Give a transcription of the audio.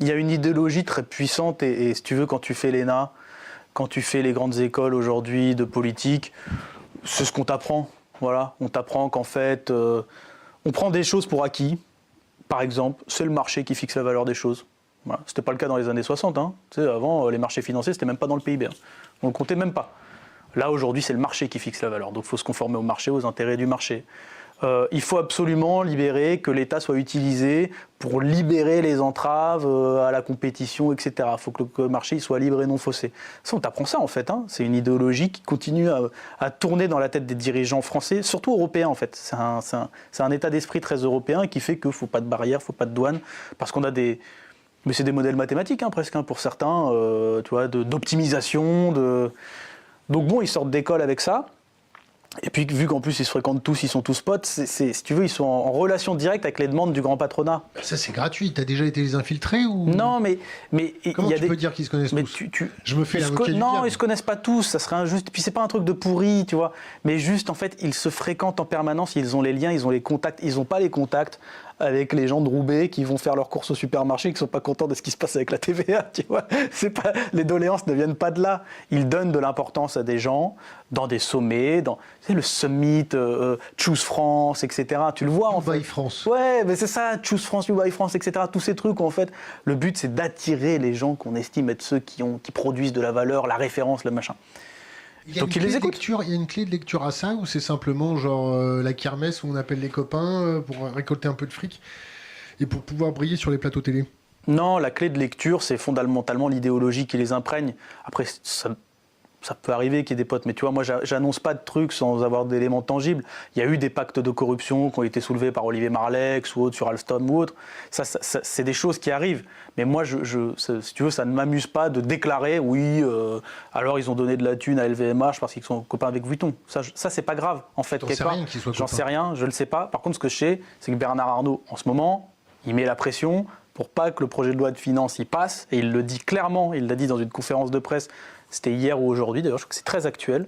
il y a une idéologie très puissante et si tu veux, quand tu fais l'ENA, quand tu fais les grandes écoles aujourd'hui de politique, c'est ce qu'on t'apprend. Voilà, on t'apprend qu'en fait, on prend des choses pour acquis. Par exemple, c'est le marché qui fixe la valeur des choses. Voilà. Ce n'était pas le cas dans les années 60. Hein. Tu sais, avant, les marchés financiers, c'était même pas dans le PIB. Hein. On ne le comptait même pas. Là, aujourd'hui, c'est le marché qui fixe la valeur. Donc, il faut se conformer au marché, aux intérêts du marché. Il faut absolument libérer, que l'État soit utilisé pour libérer les entraves à la compétition, etc. Il faut que le marché soit libre et non faussé. Ça, on t'apprend ça, en fait. Hein. C'est une idéologie qui continue à tourner dans la tête des dirigeants français, surtout européens, en fait. C'est un état d'esprit très européen qui fait qu'il ne faut pas de barrières, il ne faut pas de douane, parce qu'on a des... Mais c'est des modèles mathématiques, hein, presque, hein, pour certains, tu vois, d'optimisation, Donc bon, ils sortent d'école avec ça. Et puis, vu qu'en plus, ils se fréquentent tous, ils sont tous potes, si tu veux, ils sont en relation directe avec les demandes du grand patronat. Ça, c'est gratuit. T'as déjà été les infiltrer ou... Non, mais Comment tu peux dire qu'ils se connaissent mais tous Je me fais l'avocat du Non, diable. ils se connaissent pas tous, ça serait injuste. Puis c'est pas un truc de pourri, tu vois. Mais juste, en fait, ils se fréquentent en permanence, ils ont les liens, ils ont les contacts. Ils n'ont pas les contacts avec les gens de Roubaix qui vont faire leurs courses au supermarché, qui sont pas contents de ce qui se passe avec la TVA, tu vois. C'est pas, les doléances ne viennent pas de là. Ils donnent de l'importance à des gens dans des sommets, tu sais, le summit, Choose France, etc. Tu le vois en fait. Buy France. Ouais, mais c'est ça, Choose France, You Buy France, etc. Tous ces trucs où en fait, le but c'est d'attirer les gens qu'on estime être ceux qui produisent de la valeur, la référence, le machin. Donc il y a une clé de lecture à ça, ou c'est simplement genre la kermesse où on appelle les copains pour récolter un peu de fric et pour pouvoir briller sur les plateaux télé? Non, la clé de lecture, c'est fondamentalement l'idéologie qui les imprègne. Après, ça peut arriver qu'il y ait des potes, mais tu vois, moi, j'annonce pas de trucs sans avoir d'éléments tangibles. Il y a eu des pactes de corruption qui ont été soulevés par Olivier Marleix ou autre sur Alstom ou autre. Ça c'est des choses qui arrivent. Mais moi, si tu veux, ça ne m'amuse pas de déclarer, oui, alors ils ont donné de la thune à LVMH parce qu'ils sont copains avec Vuitton. Ça c'est pas grave, en fait. J'en sais rien, je le sais pas. Par contre, ce que je sais, c'est que Bernard Arnault, en ce moment, il met la pression pour pas que le projet de loi de finances y passe. Et il le dit clairement, il l'a dit dans une conférence de presse, c'était hier ou aujourd'hui, d'ailleurs, je crois que c'est très actuel.